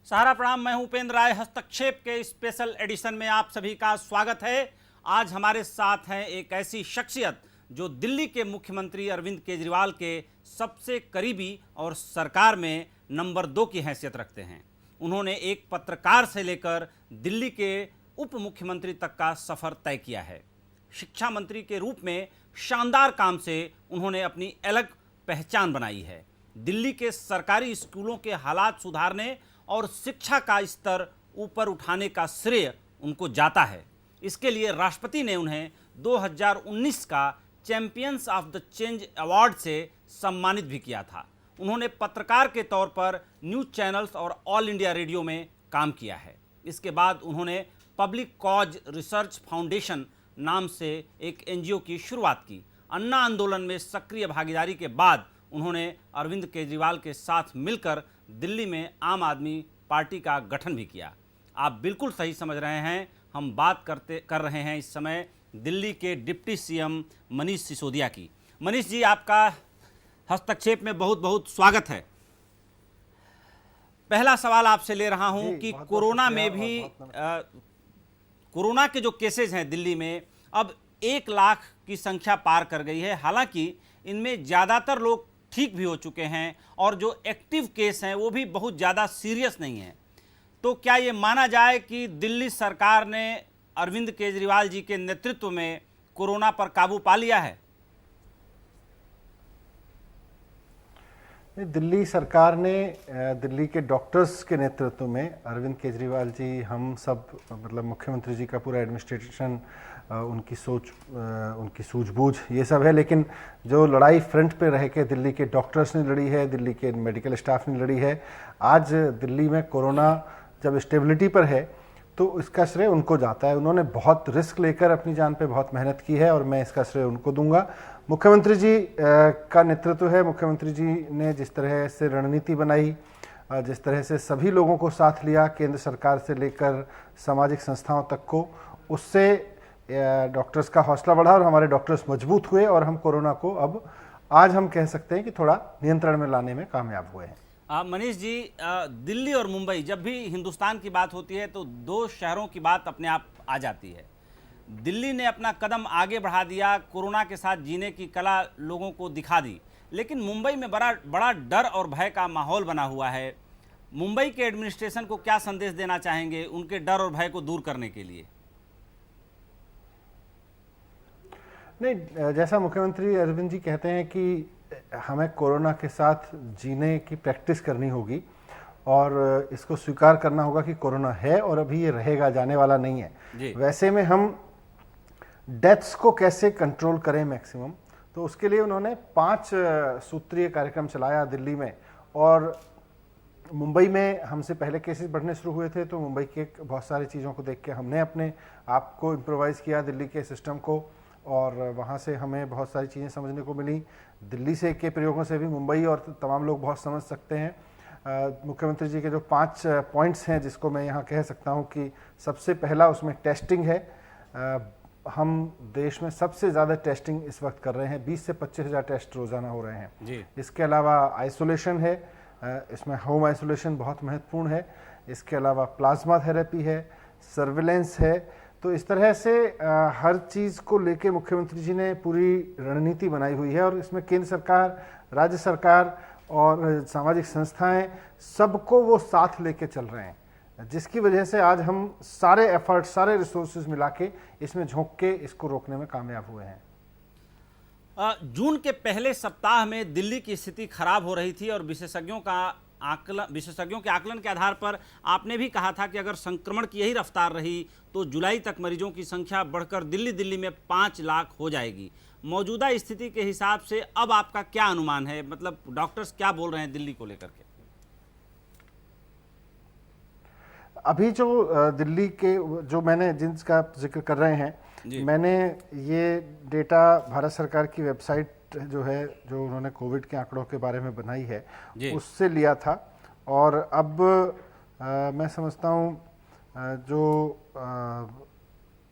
सहारा प्रणाम। मैं हूं उपेंद्र राय। हस्तक्षेप के स्पेशल एडिशन में आप सभी का स्वागत है। आज हमारे साथ हैं एक ऐसी शख्सियत जो दिल्ली के मुख्यमंत्री अरविंद केजरीवाल के सबसे करीबी और सरकार में नंबर 2 की हैसियत रखते हैं। उन्होंने एक पत्रकार से लेकर दिल्ली के उप मुख्यमंत्री तक का सफर तय किया है। शिक्षा मंत्री के रूप में शानदार काम से उन्होंने अपनी अलग पहचान बनाई है। दिल्ली के सरकारी स्कूलों के हालात सुधारने और शिक्षा का स्तर ऊपर उठाने का श्रेय उनको जाता है। इसके लिए राष्ट्रपति ने उन्हें 2019 का champions of the change award से सम्मानित भी किया था। उन्होंने पत्रकार के तौर पर न्यूज़ चैनल्स और ऑल इंडिया रेडियो में काम किया है। इसके बाद उन्होंने पब्लिक कॉज रिसर्च फाउंडेशन नाम से एक एनजीओ की शुरुआत की। अन्ना आंदोलन में सक्रिय भागीदारी के बाद उन्होंने अरविंद केजरीवाल के साथ मिलकर दिल्ली में आम आदमी पार्टी का गठन भी किया। आप बिल्कुल सही समझ रहे हैं, हम बात कर रहे हैं इस समय दिल्ली के डिप्टी सीएम मनीष सिसोदिया की। मनीष जी, आपका हस्तक्षेप में बहुत बहुत स्वागत है। पहला सवाल आपसे ले रहा हूं कि कोरोना में भी कोरोना के जो केसेज हैं दिल्ली में अब 1 लाख की संख्या पार कर गई है। हालांकि इनमें ज़्यादातर लोग ठीक भी हो चुके हैं और जो एक्टिव केस हैं वो भी बहुत ज़्यादा सीरियस नहीं हैं। तो क्या ये माना जाए कि दिल्ली सरकार ने अरविंद केजरीवाल जी के नेतृत्व में कोरोना पर काबू पा लिया है? दिल्ली सरकार ने दिल्ली के डॉक्टर्स के नेतृत्व में अरविंद केजरीवाल जी, हम सब मतलब मुख्यमंत्री जी का पूरा एडमिनिस्ट्रेशन, उनकी सोच, उनकी सूझबूझ, ये सब है। लेकिन जो लड़ाई फ्रंट पे रह के दिल्ली के डॉक्टर्स ने लड़ी है, दिल्ली के मेडिकल स्टाफ ने लड़ी है। आज दिल्ली में कोरोना जब स्टेबिलिटी पर है तो इसका श्रेय उनको जाता है। उन्होंने बहुत रिस्क लेकर अपनी जान पे बहुत मेहनत की है और मैं इसका श्रेय उनको दूंगा। मुख्यमंत्री जी का नेतृत्व है। मुख्यमंत्री जी ने जिस तरह से रणनीति बनाई, जिस तरह से सभी लोगों को साथ लिया, केंद्र सरकार से लेकर सामाजिक संस्थाओं तक को, उससे डॉक्टर्स का हौसला बढ़ा और हमारे डॉक्टर्स मजबूत हुए और हम कोरोना को अब आज हम कह सकते हैं कि थोड़ा नियंत्रण में लाने में कामयाब हुए हैं। मनीष जी, दिल्ली और मुंबई, जब भी हिंदुस्तान की बात होती है तो 2 शहरों की बात अपने आप आ जाती है। दिल्ली ने अपना कदम आगे बढ़ा दिया, कोरोना के साथ जीने की कला लोगों को दिखा दी, लेकिन मुंबई में बड़ा डर और भय का माहौल बना हुआ है। मुंबई के एडमिनिस्ट्रेशन को क्या संदेश देना चाहेंगे उनके डर और भय को दूर करने के लिए? नहीं, जैसा मुख्यमंत्री अरविंद जी कहते हैं कि हमें कोरोना के साथ जीने की प्रैक्टिस करनी होगी और इसको स्वीकार करना होगा कि कोरोना है और अभी ये रहेगा, जाने वाला नहीं है। वैसे में हम डेथ्स को कैसे कंट्रोल करें मैक्सिमम, तो उसके लिए उन्होंने 5 सूत्रीय कार्यक्रम चलाया दिल्ली में। और मुंबई में हमसे पहले केसेस बढ़ने शुरू हुए थे तो मुंबई के बहुत सारी चीज़ों को देख के हमने अपने आप को इम्प्रोवाइज़ किया दिल्ली के सिस्टम को, और वहाँ से हमें बहुत सारी चीज़ें समझने को मिली। दिल्ली से के प्रयोगों से भी मुंबई और तमाम लोग बहुत समझ सकते हैं। मुख्यमंत्री जी के जो 5 पॉइंट्स हैं जिसको मैं यहाँ कह सकता हूँ कि सबसे पहला उसमें टेस्टिंग है। हम देश में सबसे ज़्यादा टेस्टिंग इस वक्त कर रहे हैं, 20 से 25 हज़ार टेस्ट रोज़ाना हो रहे हैं। इसके अलावा आइसोलेशन है, इसमें होम आइसोलेशन बहुत महत्वपूर्ण है। इसके अलावा प्लाज्मा थेरेपी है, सर्विलेंस है। तो इस तरह से हर चीज़ को लेके मुख्यमंत्री जी ने पूरी रणनीति बनाई हुई है और इसमें केंद्र सरकार, राज्य सरकार और सामाजिक संस्थाएं सबको वो साथ लेके चल रहे हैं, जिसकी वजह से आज हम सारे एफर्ट, सारे रिसोर्सेज मिला के इसमें झोंक के इसको रोकने में कामयाब हुए हैं। जून के पहले सप्ताह में दिल्ली की स्थिति खराब हो रही थी और विशेषज्ञों के आकलन के आधार पर आपने भी कहा था कि अगर संक्रमण की यही रफ्तार रही तो जुलाई तक मरीजों की संख्या बढ़कर दिल्ली में 5 लाख हो जाएगी। मौजूदा स्थिति के हिसाब से अब आपका क्या अनुमान है, मतलब डॉक्टर्स क्या बोल रहे हैं दिल्ली को लेकर के? अभी जो दिल्ली के जो मैंने जिनका जिक्र कर रहे हैं, मैंने ये डेटा भारत सरकार की वेबसाइट जो है, जो उन्होंने कोविड के आंकड़ों के बारे में बनाई है, उससे लिया था। और अब मैं समझता हूँ जो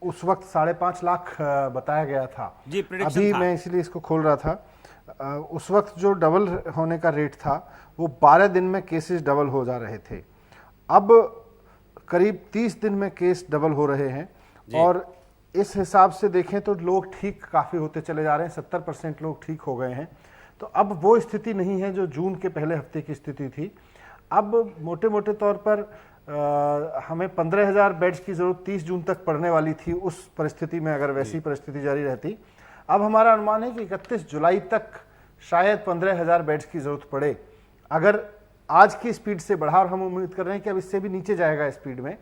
उस वक्त 5.5 लाख बताया गया था, अभी मैं इसलिए इसको खोल रहा था। उस वक्त जो डबल होने का रेट था वो 12 दिन में केसेस डबल हो जा रहे थे। अब करीब 30 दिन में केस डबल हो रहे हैं और इस हिसाब से देखें तो लोग ठीक काफ़ी होते चले जा रहे हैं। 70% लोग ठीक हो गए हैं। तो अब वो स्थिति नहीं है जो जून के पहले हफ्ते की स्थिति थी। अब मोटे मोटे तौर पर हमें 15,000 बेड्स की ज़रूरत 30 जून तक पड़ने वाली थी उस परिस्थिति में, अगर वैसी परिस्थिति जारी रहती। अब हमारा अनुमान है कि 31 जुलाई तक शायद 15,000 बेड्स की ज़रूरत पड़े, अगर आज की स्पीड से बढ़ा, और हम उम्मीद कर रहे हैं कि अब इससे भी नीचे जाएगा स्पीड में।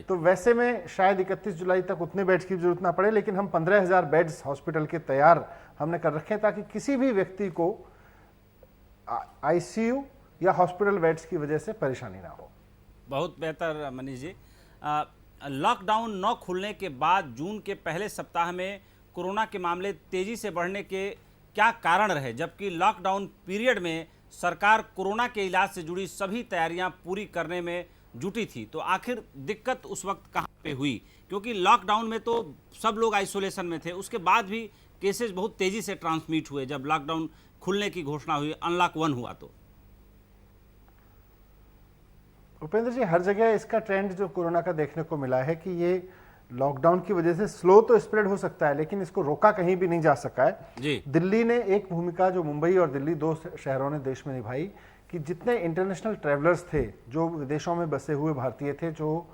तो वैसे में शायद 31 जुलाई तक उतने बेड्स की जरूरत ना पड़े, लेकिन हम 15,000 बेड्स हॉस्पिटल के तैयार हमने कर रखे हैं ताकि किसी भी व्यक्ति को आईसीयू या हॉस्पिटल बेड्स की वजह से परेशानी ना हो। बहुत बेहतर मनीष जी। लॉकडाउन न खुलने के बाद जून के पहले सप्ताह में कोरोना के मामले तेजी से बढ़ने के क्या कारण रहे, जबकि लॉकडाउन पीरियड में सरकार कोरोना के इलाज से जुड़ी सभी तैयारियां पूरी करने में जुटी थी? तो आखिर दिक्कत उस वक्त कहां पे हुई? क्योंकि लॉकडाउन में तो सब लोग आइसोलेशन में थे, उसके बाद भी केसेस बहुत तेजी से ट्रांसमिट हुए। जब लॉकडाउन खुलने की घोषणा हुई, अनलॉक 1 हुआ, तो उपेंद्र जी, हर जगह इसका ट्रेंड जो कोरोना का देखने को मिला है कि ये लॉकडाउन की वजह से स्लो तो स्प्रेड हो सकता है, लेकिन इसको रोका कहीं भी नहीं जा सका है जी। दिल्ली ने एक भूमिका, जो मुंबई और दिल्ली 2 शहरों ने देश में निभाई, कि जितने इंटरनेशनल ट्रैवलर्स थे, जो विदेशों में बसे हुए भारतीय थे, जो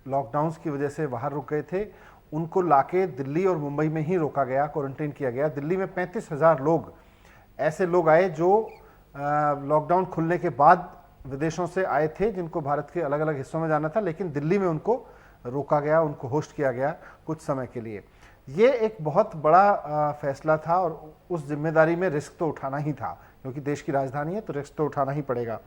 लॉकडाउन की वजह से बाहर रुक गए थे, उनको लाके दिल्ली और मुंबई में ही रोका गया, क्वारंटाइन किया गया। दिल्ली में 35,000 लोग ऐसे लोग आए जो लॉकडाउन खुलने के बाद विदेशों से आए थे, जिनको भारत के अलग अलग हिस्सों में जाना था, लेकिन दिल्ली में उनको रोका गया, उनको होस्ट किया गया कुछ समय के लिए। ये एक बहुत बड़ा फैसला था और उस जिम्मेदारी में रिस्क तो उठाना ही था, क्योंकि देश की राजधानी है तो रिस्क तो उठाना ही पड़ेगा।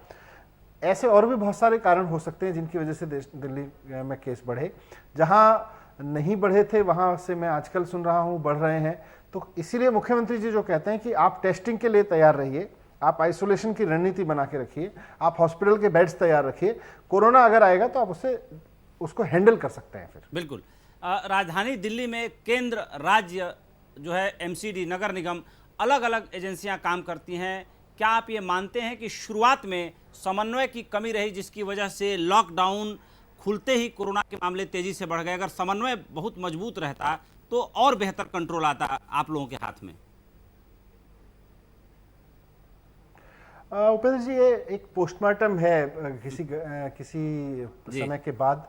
ऐसे और भी बहुत सारे कारण हो सकते हैं जिनकी वजह से दिल्ली में केस बढ़े। जहां नहीं बढ़े थे वहां से मैं आजकल सुन रहा हूं बढ़ रहे हैं। तो इसीलिए मुख्यमंत्री जी जो कहते हैं कि आप टेस्टिंग के लिए तैयार रहिए, आप आइसोलेशन की रणनीति बना के रखिए, आप हॉस्पिटल के बेड्स तैयार रखिए, कोरोना अगर आएगा तो आप उसको हैंडल कर सकते हैं। फिर बिल्कुल। राजधानी दिल्ली में केंद्र, राज्य जो है, एमसीडी, नगर निगम, अलग अलग एजेंसियां काम करती हैं। क्या आप ये मानते हैं कि शुरुआत में समन्वय की कमी रही, जिसकी वजह से लॉकडाउन खुलते ही कोरोना के मामले तेजी से बढ़ गए? अगर समन्वय बहुत मजबूत रहता तो और बेहतर कंट्रोल आता आप लोगों के हाथ में। उपेंद्र जी, ये एक पोस्टमार्टम है, किसी समय के बाद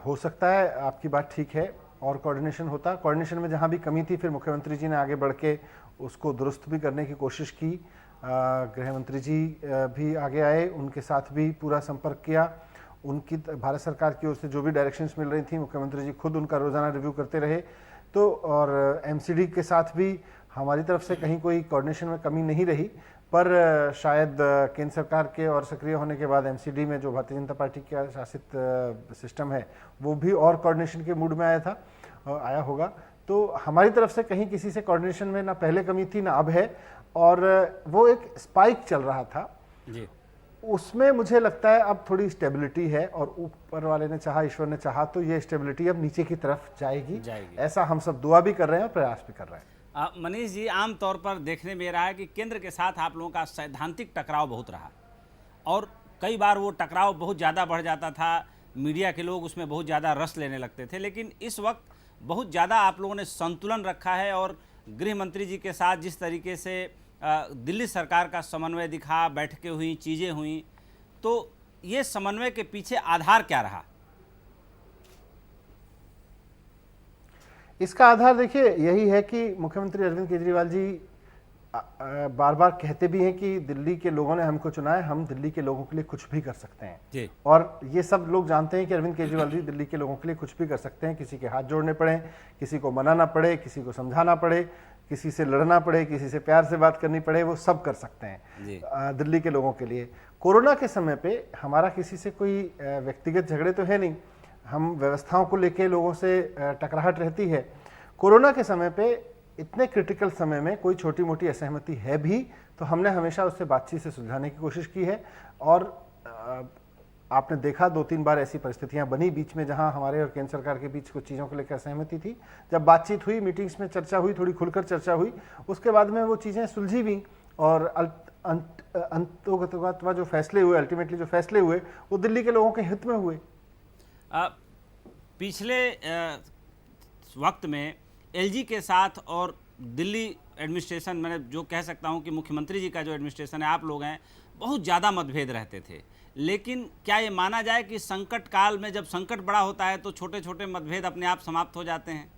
हो सकता है, आपकी बात ठीक है, और कोऑर्डिनेशन होता। कोऑर्डिनेशन में जहां भी कमी थी, फिर मुख्यमंत्री जी ने आगे बढ़ के उसको दुरुस्त भी करने की कोशिश की। गृह मंत्री जी भी आगे आए, उनके साथ भी पूरा संपर्क किया। उनकी भारत सरकार की ओर से जो भी डायरेक्शंस मिल रही थी, मुख्यमंत्री जी खुद उनका रोजाना रिव्यू करते रहे। तो और एमसीडी के साथ भी हमारी तरफ से कहीं कोई कोऑर्डिनेशन में कमी नहीं रही, पर शायद केंद्र सरकार के और सक्रिय होने के बाद एमसीडी में, जो भारतीय जनता पार्टी का शासित सिस्टम है, वो भी और कोऑर्डिनेशन के मूड में आया होगा। तो हमारी तरफ से कहीं किसी से कोऑर्डिनेशन में ना पहले कमी थी ना अब है, और वो एक स्पाइक चल रहा था जी। उसमें मुझे लगता है अब थोड़ी स्टेबिलिटी है, और ऊपर वाले ने चाहा, ईश्वर ने चाहा, तो ये स्टेबिलिटी अब नीचे की तरफ जाएगी। ऐसा हम सब दुआ भी कर रहे हैं और प्रयास भी कर रहे हैं। मनीष जी, आमतौर पर देखने में रहा है कि केंद्र के साथ आप लोगों का सैद्धांतिक टकराव बहुत रहा, और कई बार वो टकराव बहुत ज़्यादा बढ़ जाता था, मीडिया के लोग उसमें बहुत ज़्यादा रस लेने लगते थे। लेकिन इस वक्त बहुत ज़्यादा आप लोगों ने संतुलन रखा है, और गृह मंत्री जी के साथ जिस तरीके से दिल्ली सरकार का समन्वय दिखा, बैठकें हुई, चीज़ें हुई, तो ये समन्वय के पीछे आधार क्या रहा? इसका आधार देखिए यही है कि मुख्यमंत्री अरविंद केजरीवाल जी बार बार कहते भी हैं कि दिल्ली के लोगों ने हमको चुना है, हम दिल्ली के लोगों के लिए कुछ भी कर सकते हैं जी। और ये सब लोग जानते हैं कि अरविंद केजरीवाल जी दिल्ली के लोगों के लिए कुछ भी कर सकते हैं। किसी के हाथ जोड़ने पड़े, किसी को मनाना पड़े, किसी को समझाना पड़े, किसी से लड़ना पड़े, किसी से प्यार से बात करनी पड़े, वो सब कर सकते हैं दिल्ली के लोगों के लिए। कोरोना के समय पे हमारा किसी से कोई व्यक्तिगत झगड़े तो है नहीं, हम व्यवस्थाओं को लेके लोगों से टकराहट रहती है। कोरोना के समय पे इतने क्रिटिकल समय में कोई छोटी मोटी असहमति है भी तो हमने हमेशा उससे बातचीत से सुलझाने की कोशिश की है, और आपने देखा 2-3 बार ऐसी परिस्थितियां बनी बीच में जहां हमारे और केंद्र सरकार के बीच कुछ चीज़ों को लेकर असहमति थी। जब बातचीत हुई, मीटिंग्स में चर्चा हुई, थोड़ी खुलकर चर्चा हुई, उसके बाद में वो चीज़ें सुलझी भी, और अंतोगत जो फैसले हुए, अल्टीमेटली जो फैसले हुए वो दिल्ली के लोगों के हित में हुए। पिछले वक्त में एलजी के साथ और दिल्ली एडमिनिस्ट्रेशन, मैंने जो कह सकता हूं कि मुख्यमंत्री जी का जो एडमिनिस्ट्रेशन है, आप लोग हैं, बहुत ज़्यादा मतभेद रहते थे। लेकिन क्या ये माना जाए कि संकट काल में जब संकट बड़ा होता है तो छोटे छोटे मतभेद अपने आप समाप्त हो जाते हैं?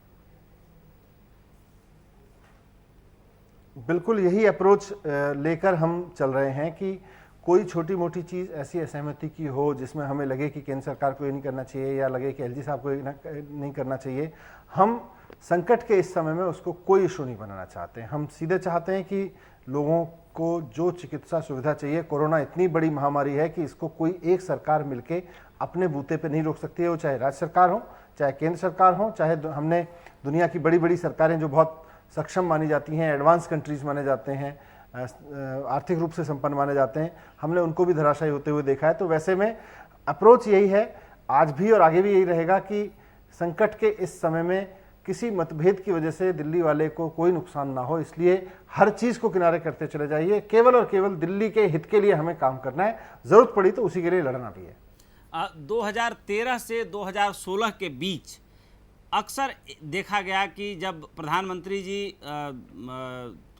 बिल्कुल यही अप्रोच लेकर हम चल रहे हैं कि कोई छोटी मोटी चीज़ ऐसी असहमति की हो जिसमें हमें लगे कि केंद्र सरकार को ये नहीं करना चाहिए या लगे कि एलजी साहब को ये नहीं करना चाहिए, हम संकट के इस समय में उसको कोई इशू नहीं बनाना चाहते। हम सीधे चाहते हैं कि लोगों को जो चिकित्सा सुविधा चाहिए, कोरोना इतनी बड़ी महामारी है कि इसको कोई एक सरकार मिलके अपने बूते पे नहीं रोक सकती है, वो चाहे राज्य सरकार हो, चाहे केंद्र सरकार हो, चाहे हमने दुनिया की बड़ी बड़ी सरकारें जो बहुत सक्षम मानी जाती हैं, एडवांस कंट्रीज माने जाते हैं, आर्थिक रूप से संपन्न माने जाते हैं, हमने उनको भी धराशायी होते हुए देखा है। तो वैसे में अप्रोच यही है आज भी और आगे भी यही रहेगा कि संकट के इस समय में किसी मतभेद की वजह से दिल्ली वाले को कोई नुकसान ना हो, इसलिए हर चीज को किनारे करते चले जाइए। केवल और केवल दिल्ली के हित के लिए हमें काम करना है, जरूरत पड़ी तो उसी के लिए लड़ना भी है। 2013 से 2016 के बीच अक्सर देखा गया कि जब प्रधानमंत्री जी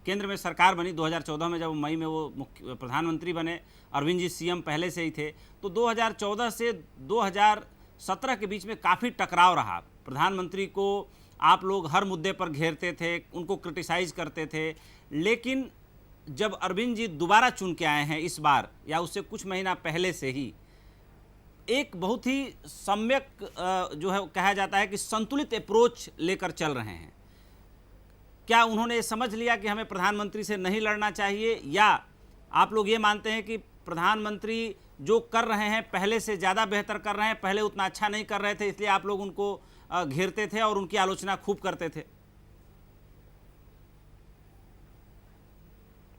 केंद्र में सरकार बनी 2014 में, जब मई में वो प्रधानमंत्री बने, अरविंद जी सीएम पहले से ही थे, तो 2014 से 2017 के बीच में काफ़ी टकराव रहा। प्रधानमंत्री को आप लोग हर मुद्दे पर घेरते थे, उनको क्रिटिसाइज करते थे, लेकिन जब अरविंद जी दोबारा चुन के आए हैं इस बार या उससे कुछ महीना पहले से ही, एक बहुत ही सम्यक जो है कहा जाता है कि संतुलित अप्रोच लेकर चल रहे हैं। क्या उन्होंने समझ लिया कि हमें प्रधानमंत्री से नहीं लड़ना चाहिए, या आप लोग ये मानते हैं कि प्रधानमंत्री जो कर रहे हैं पहले से ज़्यादा बेहतर कर रहे हैं, पहले उतना अच्छा नहीं कर रहे थे इसलिए आप लोग उनको घेरते थे और उनकी आलोचना खूब करते थे?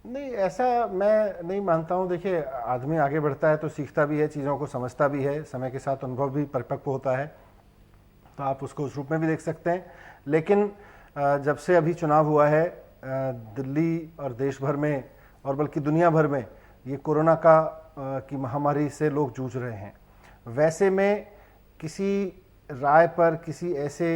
नहीं, ऐसा मैं नहीं मानता हूँ। देखिए, आदमी आगे बढ़ता है तो सीखता भी है, चीज़ों को समझता भी है, समय के साथ अनुभव भी परिपक्व होता है, तो आप उसको उस रूप में भी देख सकते हैं। लेकिन जब से अभी चुनाव हुआ है दिल्ली और देश भर में और बल्कि दुनिया भर में ये कोरोना की महामारी से लोग जूझ रहे हैं। वैसे में किसी राय पर, किसी ऐसे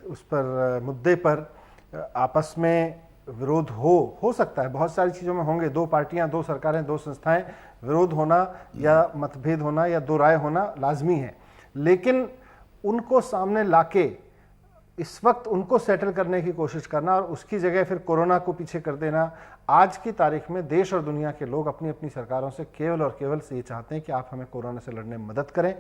उस पर मुद्दे पर आपस में विरोध हो सकता है, बहुत सारी चीज़ों में होंगे, दो पार्टियां, दो सरकारें, दो संस्थाएं, विरोध होना या मतभेद होना या दो राय होना लाजमी है। लेकिन उनको सामने लाके इस वक्त उनको सेटल करने की कोशिश करना और उसकी जगह फिर कोरोना को पीछे कर देना, आज की तारीख में देश और दुनिया के लोग अपनी अपनी सरकारों से केवल और केवल ये चाहते हैं कि आप हमें कोरोना से लड़ने में मदद करें,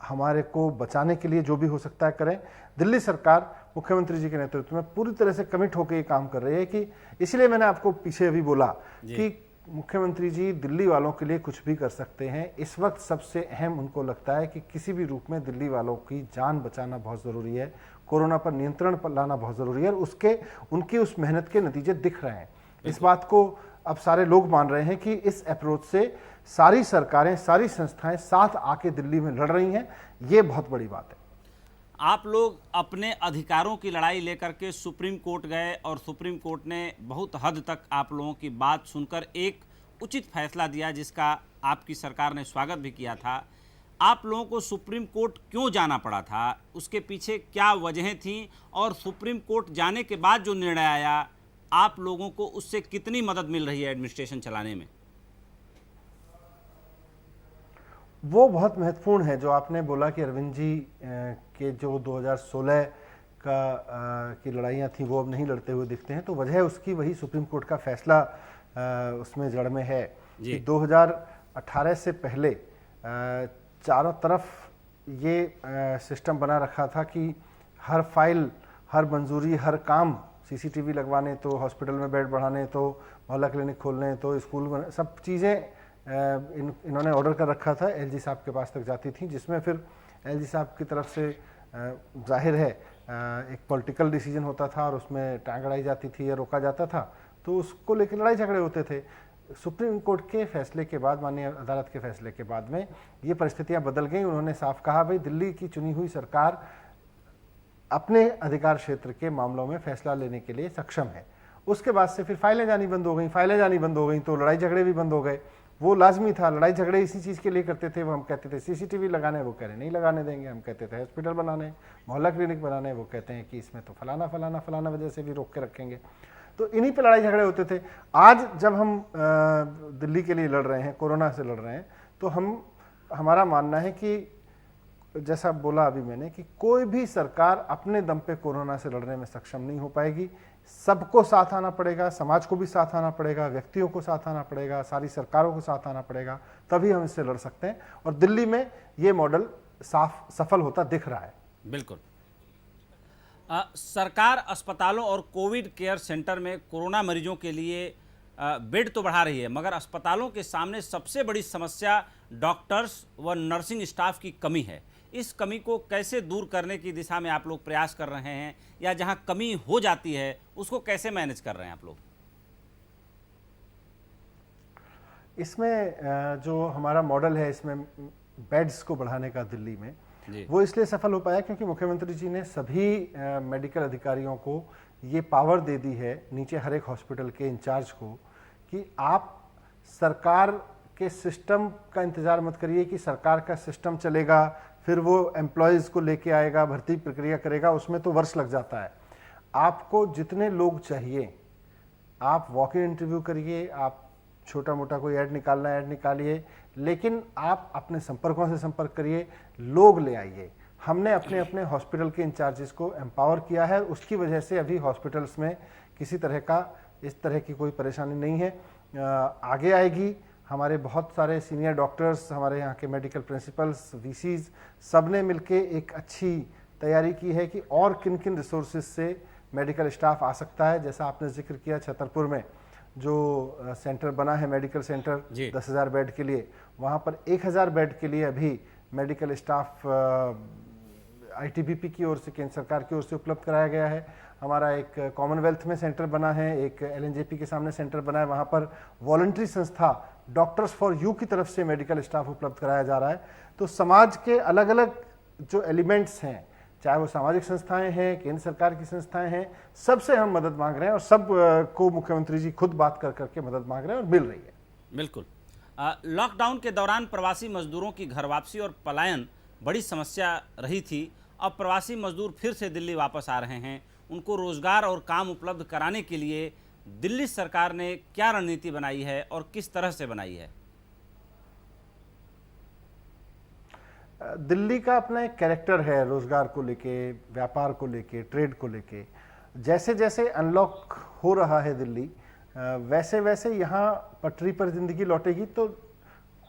हमारे को बचाने के लिए जो भी हो सकता है करें। दिल्ली सरकार मुख्यमंत्री जी के नेतृत्व में पूरी तरह से कमिट होकर ये काम कर रही है कि इसलिए मैंने आपको पीछे अभी बोला कि मुख्यमंत्री जी दिल्ली वालों के लिए कुछ भी कर सकते हैं। इस वक्त सबसे अहम उनको लगता है कि किसी भी रूप में दिल्ली वालों की जान बचाना बहुत ज़रूरी है, कोरोना पर नियंत्रण पर लाना बहुत ज़रूरी है, और उनकी उस मेहनत के नतीजे दिख रहे हैं। इस बात को अब सारे लोग मान रहे हैं कि इस अप्रोच से सारी सरकारें, सारी संस्थाएं साथ आके दिल्ली में लड़ रही हैं, ये बहुत बड़ी बात है। आप लोग अपने अधिकारों की लड़ाई लेकर के सुप्रीम कोर्ट गए और सुप्रीम कोर्ट ने बहुत हद तक आप लोगों की बात सुनकर एक उचित फैसला दिया जिसका आपकी सरकार ने स्वागत भी किया था। आप लोगों को सुप्रीम कोर्ट क्यों जाना पड़ा था, उसके पीछे क्या वजहें थीं, और सुप्रीम कोर्ट जाने के बाद जो निर्णय आया आप लोगों को उससे कितनी मदद मिल रही है एडमिनिस्ट्रेशन चलाने में? वो बहुत महत्वपूर्ण है जो आपने बोला कि अरविंद जी के जो 2016 की लड़ाइयाँ थी वो अब नहीं लड़ते हुए दिखते हैं, तो वजह उसकी वही सुप्रीम कोर्ट का फैसला उसमें जड़ में है कि 2018 से पहले चारों तरफ ये सिस्टम बना रखा था कि हर फाइल, हर मंजूरी, हर काम, सीसीटीवी लगवाने तो, हॉस्पिटल में बेड बढ़ाने तो, मोहल्ला क्लिनिक खोलने तो, स्कूल, सब चीज़ें इन्होंने ऑर्डर कर रखा था, एलजी साहब के पास तक जाती थी, जिसमें फिर एलजी साहब की तरफ से जाहिर है एक पॉलिटिकल डिसीजन होता था और उसमें टांग अड़ाई जाती थी या रोका जाता था, तो उसको लेकर लड़ाई झगड़े होते थे। सुप्रीम कोर्ट के फैसले के बाद, माननीय अदालत के फैसले के बाद में ये परिस्थितियां बदल गई। उन्होंने साफ कहा भाई दिल्ली की चुनी हुई सरकार अपने अधिकार क्षेत्र के मामलों में फैसला लेने के लिए सक्षम है। उसके बाद से फिर फाइलें जानी बंद हो गई, फाइलें जानी बंद हो गई तो लड़ाई झगड़े भी बंद हो गए। वो लाजमी था। लड़ाई झगड़े इसी चीज़ के लिए करते थे। वो हम कहते थे सीसीटीवी लगाने, वो कह रहे नहीं लगाने देंगे। हम कहते थे हॉस्पिटल बनाने, मोहल्ला क्लिनिक बनाने, वो कहते हैं कि इसमें तो फलाना फलाना फलाना वजह से भी रोक के रखेंगे। तो इन्हीं पे लड़ाई झगड़े होते थे। आज जब हम दिल्ली के लिए लड़ रहे हैं, कोरोना से लड़ रहे हैं, तो हमारा मानना है कि जैसा बोला अभी मैंने कि कोई भी सरकार अपने दम पे कोरोना से लड़ने में सक्षम नहीं हो पाएगी। सबको साथ आना पड़ेगा, समाज को भी साथ आना पड़ेगा, व्यक्तियों को साथ आना पड़ेगा, सारी सरकारों को साथ आना पड़ेगा, तभी हम इससे लड़ सकते हैं। और दिल्ली में ये मॉडल सफल होता दिख रहा है। बिल्कुल। सरकार अस्पतालों और कोविड केयर सेंटर में कोरोना मरीजों के लिए बेड तो बढ़ा रही है, मगर अस्पतालों के सामने सबसे बड़ी समस्या डॉक्टर्स व नर्सिंग स्टाफ की कमी है। इस कमी को कैसे दूर करने की दिशा में आप लोग प्रयास कर रहे हैं, या जहां कमी हो जाती है उसको कैसे मैनेज कर रहे हैं आप लोग? इसमें जो हमारा मॉडल है, इसमें बेड्स को बढ़ाने का दिल्ली में, वो इसलिए सफल हो पाया क्योंकि मुख्यमंत्री जी ने सभी मेडिकल अधिकारियों को ये पावर दे दी है, नीचे हर एक हॉस्पिटल के इंचार्ज को, कि आप सरकार के सिस्टम का इंतजार मत करिए कि सरकार का सिस्टम चलेगा, फिर वो एम्प्लॉयज़ को लेके आएगा, भर्ती प्रक्रिया करेगा, उसमें तो वर्ष लग जाता है। आपको जितने लोग चाहिए, आप वॉक इन इंटरव्यू करिए, आप छोटा मोटा कोई ऐड निकालना है ऐड निकालिए, लेकिन आप अपने संपर्कों से संपर्क करिए, लोग ले आइए। हमने अपने अपने हॉस्पिटल के इंचार्जेस को एम्पावर किया है। उसकी वजह से अभी हॉस्पिटल्स में किसी तरह का इस तरह की कोई परेशानी नहीं है। आगे आएगी। हमारे बहुत सारे सीनियर डॉक्टर्स, हमारे यहाँ के मेडिकल प्रिंसिपल्स, वीसीज, सब ने मिलके एक अच्छी तैयारी की है कि और किन किन रिसोर्सेज से मेडिकल स्टाफ आ सकता है। जैसा आपने जिक्र किया, छतरपुर में जो सेंटर बना है, मेडिकल सेंटर 10,000 बेड के लिए, वहाँ पर 1,000 बेड के लिए अभी मेडिकल स्टाफ आईटीबीपी की ओर से, केंद्र सरकार की ओर से उपलब्ध कराया गया है। हमारा एक कॉमनवेल्थ में सेंटर बना है, एक एलएनजेपी के सामने सेंटर बना है, वहाँ पर वॉलंटरी संस्था डॉक्टर्स फॉर यू की तरफ से मेडिकल स्टाफ उपलब्ध कराया जा रहा है। तो समाज के अलग अलग जो एलिमेंट्स हैं, चाहे वो सामाजिक संस्थाएं हैं, केंद्र सरकार की संस्थाएं हैं, सबसे हम मदद मांग रहे हैं और सब को मुख्यमंत्री जी खुद बात कर करके मदद मांग रहे हैं और मिल रही है। बिल्कुल। लॉकडाउन के दौरान प्रवासी मजदूरों की घर वापसी और पलायन बड़ी समस्या रही थी। अब प्रवासी मजदूर फिर से दिल्ली वापस आ रहे हैं। उनको रोजगार और काम उपलब्ध कराने के लिए दिल्ली सरकार ने क्या रणनीति बनाई है और किस तरह से बनाई है? दिल्ली का अपना एक कैरेक्टर है रोजगार को लेके, व्यापार को लेके, ट्रेड को लेके। जैसे जैसे अनलॉक हो रहा है दिल्ली, वैसे वैसे यहाँ पटरी पर जिंदगी लौटेगी, तो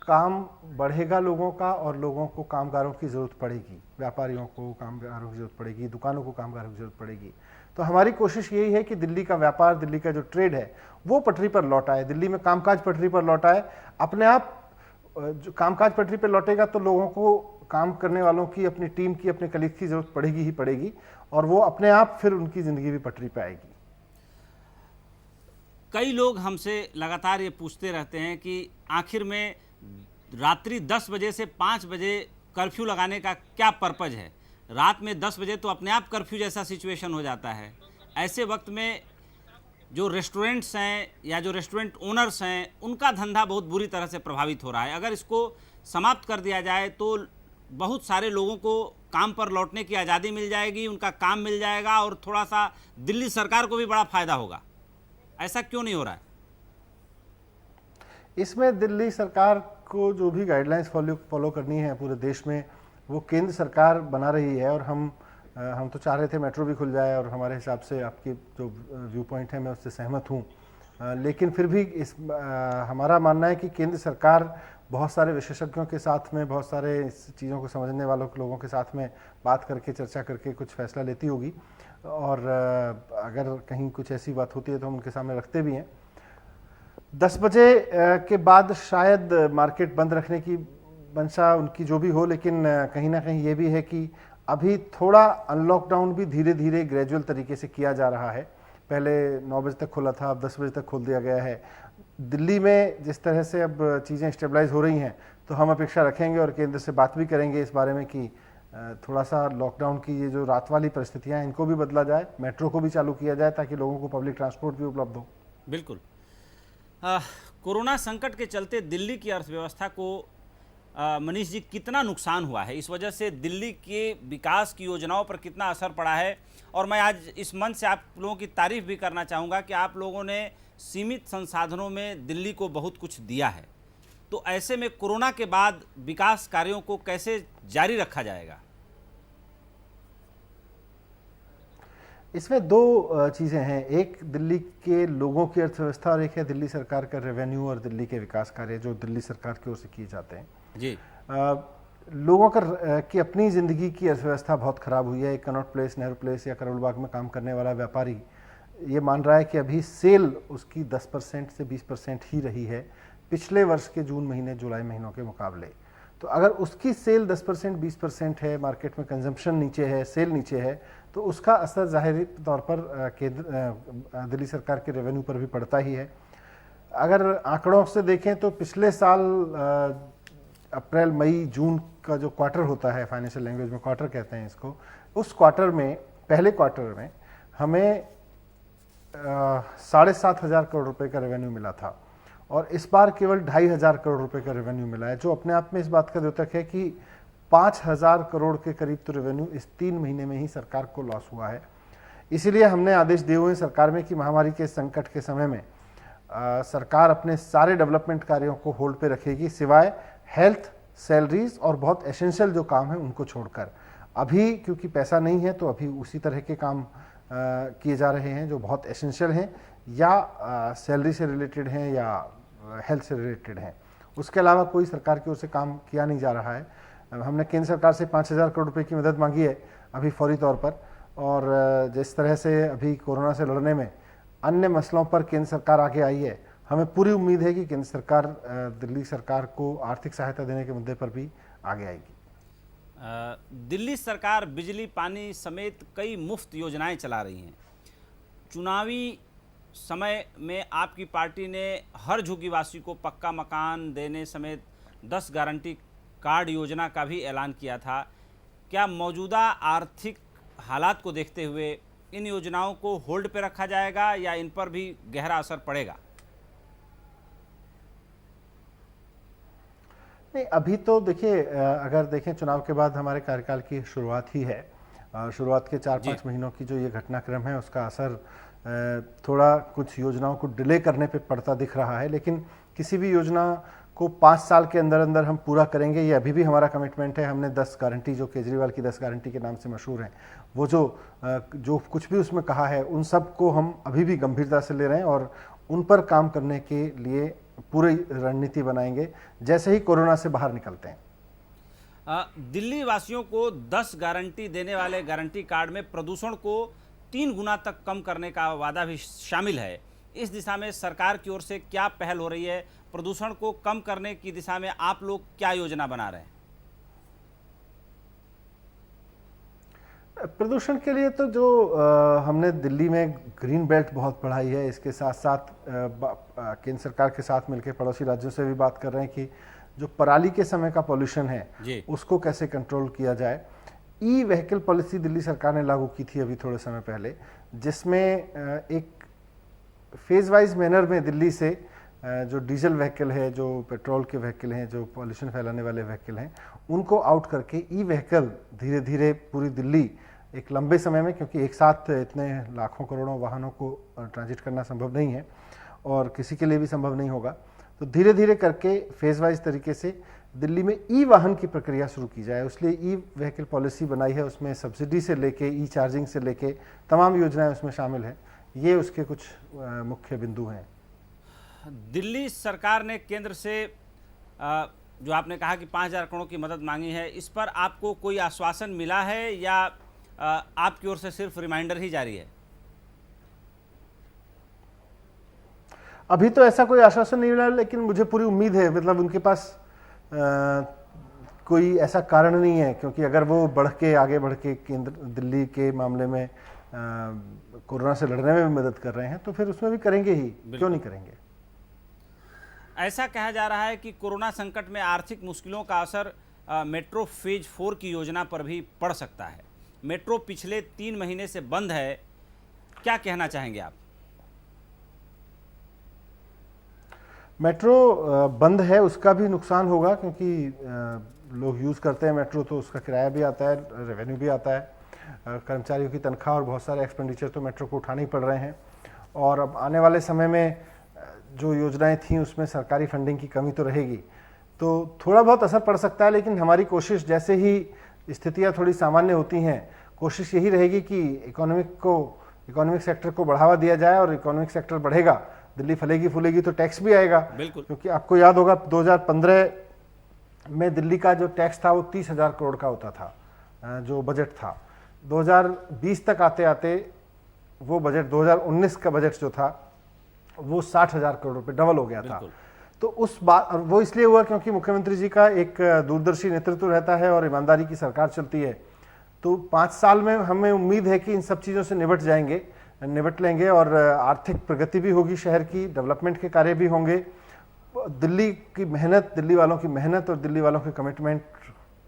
काम बढ़ेगा लोगों का और लोगों को कामगारों की ज़रूरत पड़ेगी, व्यापारियों को कामगारों की ज़रूरत पड़ेगी, दुकानों को कामगारों की ज़रूरत पड़ेगी। तो हमारी कोशिश यही है कि दिल्ली का व्यापार, दिल्ली का जो ट्रेड है, वो पटरी पर लौट आए, दिल्ली में कामकाज पटरी पर लौट आए। अपने आप जो कामकाज पटरी पर लौटेगा तो लोगों को, काम करने वालों की, अपनी टीम की, अपने कलीग की ज़रूरत पड़ेगी ही पड़ेगी, और वो अपने आप फिर उनकी ज़िंदगी भी पटरी पर आएगी। कई लोग हमसे लगातार ये पूछते रहते हैं कि आखिर में रात्रि 10 बजे से 5 बजे कर्फ्यू लगाने का क्या पर्पज है? रात में 10 बजे तो अपने आप कर्फ्यू जैसा सिचुएशन हो जाता है। ऐसे वक्त में जो रेस्टोरेंट्स हैं या जो रेस्टोरेंट ओनर्स हैं, उनका धंधा बहुत बुरी तरह से प्रभावित हो रहा है। अगर इसको समाप्त कर दिया जाए तो बहुत सारे लोगों को काम पर लौटने की आज़ादी मिल जाएगी, उनका काम मिल जाएगा और थोड़ा सा दिल्ली सरकार को भी बड़ा फायदा होगा। ऐसा क्यों नहीं हो रहा है? इसमें दिल्ली सरकार को जो भी गाइडलाइंस फॉलो करनी है पूरे देश में, वो केंद्र सरकार बना रही है। और हम तो चाह रहे थे मेट्रो भी खुल जाए, और हमारे हिसाब से आपकी जो व्यू पॉइंट है मैं उससे सहमत हूँ। लेकिन फिर भी हमारा मानना है कि केंद्र सरकार बहुत सारे विशेषज्ञों के साथ में, बहुत सारे इस चीज़ों को समझने वालों लोगों के साथ में बात करके, चर्चा करके कुछ फैसला लेती होगी। और अगर कहीं कुछ ऐसी बात होती है तो हम उनके सामने रखते भी हैं। 10 बजे के बाद शायद मार्केट बंद रखने की मंशा उनकी जो भी हो, लेकिन कहीं ना कहीं ये भी है कि अभी थोड़ा अनलॉकडाउन भी धीरे धीरे ग्रेजुअल तरीके से किया जा रहा है। पहले 9 बजे तक खुला था, अब 10 बजे तक खोल दिया गया है। दिल्ली में जिस तरह से अब चीज़ें स्टेबलाइज हो रही हैं, तो हम अपेक्षा रखेंगे और केंद्र से बात भी करेंगे इस बारे में कि थोड़ा सा लॉकडाउन की ये जो रात वाली परिस्थितियाँ हैं, इनको भी बदला जाए, मेट्रो को भी चालू किया जाए, ताकि लोगों को पब्लिक ट्रांसपोर्ट भी उपलब्ध हो। बिल्कुल। कोरोना संकट के चलते दिल्ली की अर्थव्यवस्था को मनीष जी कितना नुकसान हुआ है, इस वजह से दिल्ली के विकास की योजनाओं पर कितना असर पड़ा है। और मैं आज इस मंच से आप लोगों की तारीफ भी करना चाहूँगा कि आप लोगों ने सीमित संसाधनों में दिल्ली को बहुत कुछ दिया है। तो ऐसे में कोरोना के बाद विकास कार्यों को कैसे जारी रखा जाएगा? इसमें दो चीज़ें हैं, एक दिल्ली के लोगों की अर्थव्यवस्था और एक है दिल्ली सरकार का रेवेन्यू और दिल्ली के विकास कार्य जो दिल्ली सरकार की ओर से किए जाते हैं। जी। लोगों की अपनी ज़िंदगी की अर्थव्यवस्था बहुत ख़राब हुई है। एक कनॉट प्लेस, नेहरू प्लेस या करोल बाग में काम करने वाला व्यापारी ये मान रहा है कि अभी सेल उसकी 10% से 20% ही रही है पिछले वर्ष के जून महीने जुलाई महीनों के मुकाबले। तो अगर उसकी सेल 10% 20% है, मार्केट में कंजम्पशन नीचे है, सेल नीचे है, तो उसका असर ज़ाहिरी तौर पर दिल्ली सरकार के रेवेन्यू पर भी पड़ता ही है। अगर आंकड़ों से देखें तो पिछले साल अप्रैल मई जून का जो क्वार्टर होता है, फाइनेंशियल लैंग्वेज में क्वार्टर कहते हैं इसको, उस क्वार्टर में, पहले क्वार्टर में हमें 7,500 करोड़ रुपए का रेवेन्यू मिला था और इस बार केवल 2,500 करोड़ रुपए का रेवेन्यू मिला है, जो अपने आप में इस बात का द्योतक है कि 5,000 करोड़ के करीब तो रेवेन्यू इस 3 महीने में ही सरकार को लॉस हुआ है। इसीलिए हमने आदेश दिए हुए सरकार में कि महामारी के संकट के समय में सरकार अपने सारे डेवलपमेंट कार्यों को होल्ड पे रखेगी, सिवाय हेल्थ, सैलरीज और बहुत एसेंशियल जो काम है उनको छोड़कर। अभी क्योंकि पैसा नहीं है तो अभी उसी तरह के काम किए जा रहे हैं जो बहुत एसेंशियल हैं या सैलरी से रिलेटेड हैं या हेल्थ से रिलेटेड हैं। उसके अलावा कोई सरकार की ओर से काम किया नहीं जा रहा है। हमने केंद्र सरकार से 5,000 करोड़ रुपए की मदद मांगी है अभी फौरी तौर पर, और जिस तरह से अभी कोरोना से लड़ने में अन्य मसलों पर केंद्र सरकार आगे आई है, हमें पूरी उम्मीद है कि केंद्र सरकार दिल्ली सरकार को आर्थिक सहायता देने के मुद्दे पर भी आगे आएगी। दिल्ली सरकार बिजली, पानी समेत कई मुफ्त योजनाएं चला रही हैं। चुनावी समय में आपकी पार्टी ने हर झुग्गीवासी को पक्का मकान देने समेत 10 गारंटी कार्ड योजना का भी ऐलान किया था। क्या मौजूदा आर्थिक हालात को देखते हुए इन योजनाओं को होल्ड पे रखा जाएगा या इन पर भी गहरा असर पड़ेगा? नहीं, अभी तो देखिए, अगर देखें चुनाव के बाद हमारे कार्यकाल की शुरुआत ही है। शुरुआत के 4-5 महीनों की जो ये घटनाक्रम है उसका असर थोड़ा कुछ योजनाओं को डिले करने पे पड़ता दिख रहा है, लेकिन किसी भी योजना को 5 साल के अंदर अंदर हम पूरा करेंगे, ये अभी भी हमारा कमिटमेंट है। हमने 10 गारंटी जो केजरीवाल की 10 गारंटी के नाम से मशहूर हैं, वो जो कुछ भी उसमें कहा है उन सब को हम अभी भी गंभीरता से ले रहे हैं और उन पर काम करने के लिए पूरी रणनीति बनाएंगे जैसे ही कोरोना से बाहर निकलते हैं। दिल्ली वासियों को 10 गारंटी देने वाले गारंटी कार्ड में प्रदूषण को 3 गुना तक कम करने का वादा भी शामिल है। इस दिशा में सरकार की ओर से क्या पहल हो रही है? प्रदूषण को कम करने की दिशा में आप लोग क्या योजना बना रहे हैं? प्रदूषण के लिए तो जो हमने दिल्ली में ग्रीन बेल्ट बहुत बढ़ाई है, इसके साथ साथ केंद्र सरकार के साथ मिलकर पड़ोसी राज्यों से भी बात कर रहे हैं कि जो पराली के समय का पॉल्यूशन है उसको कैसे कंट्रोल किया जाए। ई व्हीकल पॉलिसी दिल्ली सरकार ने लागू की थी अभी थोड़े समय पहले, जिसमें एक फेज वाइज मैनर में दिल्ली से जो डीजल व्हीकल है, जो पेट्रोल के व्हीकल हैं, जो पॉल्यूशन फैलाने वाले व्हीकल हैं, उनको आउट करके ई व्हीकल धीरे धीरे पूरी दिल्ली एक लंबे समय में, क्योंकि एक साथ इतने लाखों करोड़ों वाहनों को ट्रांजिट करना संभव नहीं है और किसी के लिए भी संभव नहीं होगा, तो धीरे धीरे करके फेज वाइज तरीके से दिल्ली में ई वाहन की प्रक्रिया शुरू की जाए। उसलिए ई व्हीकल पॉलिसी बनाई है, उसमें सब्सिडी से लेके ई चार्जिंग से लेके तमाम योजनाएं उसमें शामिल हैं। ये उसके कुछ मुख्य बिंदु हैं। दिल्ली सरकार ने केंद्र से जो आपने कहा कि 5,000 करोड़ की मदद मांगी है, इस पर आपको कोई आश्वासन मिला है या आपकी ओर से सिर्फ रिमाइंडर ही जारी है? अभी तो ऐसा कोई आश्वासन नहीं मिला, लेकिन मुझे पूरी उम्मीद है। मतलब उनके पास कोई ऐसा कारण नहीं है, क्योंकि अगर वो आगे बढ़ के केंद्र दिल्ली के मामले में कोरोना से लड़ने में भी मदद कर रहे हैं तो फिर उसमें भी करेंगे ही, क्यों नहीं करेंगे। ऐसा कहा जा रहा है कि कोरोना संकट में आर्थिक मुश्किलों का असर मेट्रो फेज 4 की योजना पर भी पड़ सकता है। मेट्रो पिछले 3 महीने से बंद है, क्या कहना चाहेंगे आप? मेट्रो बंद है, उसका भी नुकसान होगा क्योंकि लोग यूज़ करते हैं मेट्रो, तो उसका किराया भी आता है, रेवेन्यू भी आता है, कर्मचारियों की तनख्वाह और बहुत सारे एक्सपेंडिचर तो मेट्रो को उठाने ही पड़ रहे हैं। और अब आने वाले समय में जो योजनाएं थीं उसमें सरकारी फंडिंग की कमी तो रहेगी, तो थोड़ा बहुत असर पड़ सकता है। लेकिन हमारी कोशिश, जैसे ही स्थितियाँ थोड़ी सामान्य होती हैं, कोशिश यही रहेगी कि इकोनॉमिक सेक्टर को बढ़ावा दिया जाए, और इकोनॉमिक सेक्टर बढ़ेगा, दिल्ली फलेगी फूलेगी तो टैक्स भी आएगा। बिल्कुल। क्योंकि आपको याद होगा 2015 में दिल्ली का जो टैक्स था वो 30,000 करोड़ का होता था, जो बजट था। 2020 तक आते आते वो बजट, 2019 का बजट जो था वो 60,000 करोड़ रुपए डबल हो गया था। तो उस बात, वो इसलिए हुआ क्योंकि मुख्यमंत्री जी का एक दूरदर्शी नेतृत्व रहता है और ईमानदारी की सरकार चलती है। तो 5 साल में हमें उम्मीद है कि इन सब चीज़ों से निपट लेंगे और आर्थिक प्रगति भी होगी, शहर की डेवलपमेंट के कार्य भी होंगे। दिल्ली की मेहनत, दिल्ली वालों की मेहनत और दिल्ली वालों के कमिटमेंट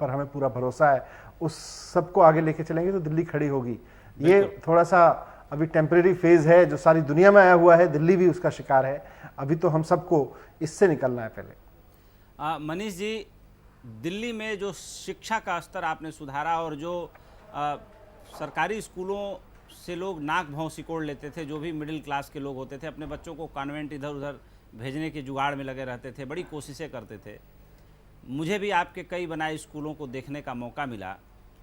पर हमें पूरा भरोसा है। उस सबको आगे लेके चलेंगे तो दिल्ली खड़ी होगी। ये थोड़ा सा अभी टेम्परेरी फेज है जो सारी दुनिया में आया हुआ है, दिल्ली भी उसका शिकार है। अभी तो हम सबको इससे निकलना है पहले। मनीष जी, दिल्ली में जो शिक्षा का स्तर आपने सुधारा और जो सरकारी स्कूलों से लोग नाक भौं सिकोड़ लेते थे, जो भी मिडिल क्लास के लोग होते थे, अपने बच्चों को कॉन्वेंट इधर उधर भेजने के जुगाड़ में लगे रहते थे, बड़ी कोशिशें करते थे। मुझे भी आपके कई बनाए स्कूलों को देखने का मौका मिला।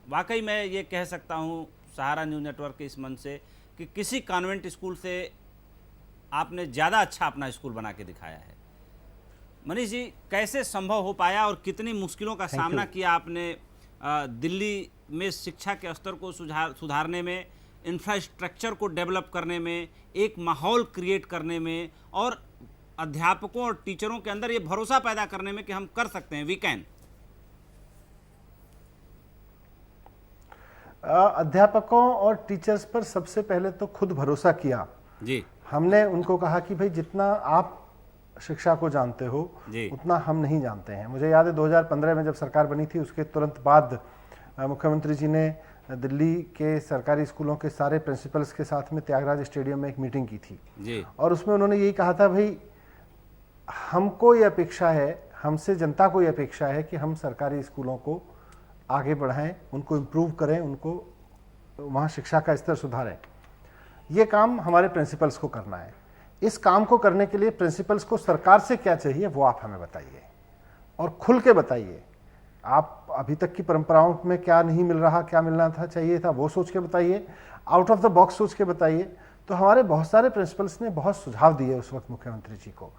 वाकई मैं ये कह सकता हूँ सहारा न्यूज़ नेटवर्क के इस मंच से कि किसी कॉन्वेंट स्कूल से आपने ज़्यादा अच्छा अपना स्कूल बना के दिखाया है। मनीष जी, कैसे संभव हो पाया और कितनी मुश्किलों का सामना किया आपने दिल्ली में शिक्षा के स्तर को सुधारने में, इंफ्रास्ट्रक्चर को डेवलप करने में, एक माहौल क्रिएट करने में और अध्यापकों और टीचरों के अंदर ये भरोसा पैदा करने में कि हम कर सकते हैं, वी कैन? अध्यापकों और टीचर्स पर सबसे पहले तो खुद भरोसा किया जी। हमने उनको कहा कि भाई जितना आप शिक्षा को जानते हो उतना हम नहीं जानते हैं। मुझे याद है 2015 में जब सरकार बनी थी उसके तुरंत बाद मुख्यमंत्री जी ने दिल्ली के सरकारी स्कूलों के सारे प्रिंसिपल्स के साथ में त्यागराज स्टेडियम में एक मीटिंग की थी जी। और उसमें उन्होंने यही कहा था, भाई हमको ये अपेक्षा है, हमसे जनता को ये अपेक्षा है कि हम सरकारी स्कूलों को आगे बढ़ाएं, उनको इम्प्रूव करें, उनको वहाँ शिक्षा का स्तर सुधारें। ये काम हमारे प्रिंसिपल्स को करना है। इस काम को करने के लिए प्रिंसिपल्स को सरकार से क्या चाहिए वो आप हमें बताइए और खुल के बताइए। आप अभी तक की परंपराओं में क्या नहीं मिल रहा, क्या मिलना था चाहिए था, वो सोच के बताइए, आउट ऑफ द बॉक्स सोच के बताइए। तो हमारे बहुत सारे प्रिंसिपल्स ने बहुत सुझाव दिए उस वक्त मुख्यमंत्री जी को।